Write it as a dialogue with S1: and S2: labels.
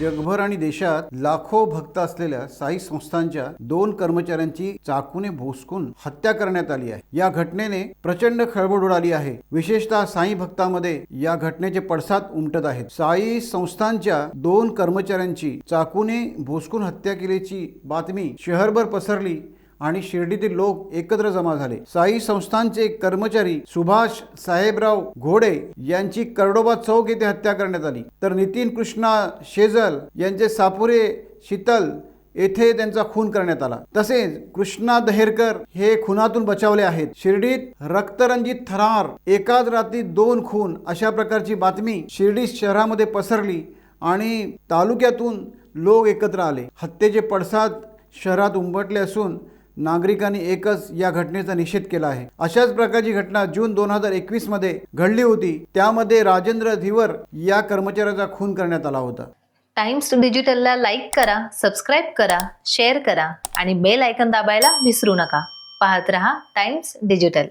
S1: जगभर आणि देशात लाखो भक्त असलेल्या साई संस्थांच्या 2 कर्मचाऱ्यांची चाकूने भोसकून हत्या करण्यात आली आहे। या घटनेने प्रचंड खळबळ उडाली आहे। विशेषतः साई भक्तांमध्ये या घटनेचे पडसाद उमटत आहेत। साई संस्थांच्या 2 कर्मचाऱ्यांची चाकूने भोसकून हत्या केल्याची बातमी शहरभर पसरली आणि शिर्डीतील लोक एकत्र जमा झाले। साई संस्थांचे कर्मचारी सुभाष साहेबराव घोडे यांची कर्डोबा चौक येथे हत्या करण्यात आली, तर नितीन कृष्णा शेजल यांचे सापुरे शीतल येथे त्यांचा खून करण्यात आला। तसेच कृष्णा दहेरकर हे खुनातून बचावले आहेत। शिर्डीत रक्तरंजित थरार, एकाच रात्री 2 खून अशा प्रकारची बातमी शिर्डी शहरामध्ये पसरली आणि तालुक्यातून लोक एकत्र आले। हत्येचे पडसाद शहरात उमटले असून नागरिकांनी एकच या घटनेचा निषेध केला आहे। अशाच प्रकारची घटना जून 2021 मध्ये घडली होती। त्यामध्ये राजेंद्र धीवर या कर्मचाऱ्याचा खून करण्यात आला होता।
S2: टाइम्स डिजिटलला लाईक करा, सबस्क्राईब करा, शेअर करा आणि बेल आयकॉन दाबायला विसरू नका। पाहत रहा टाइम्स डिजिटल।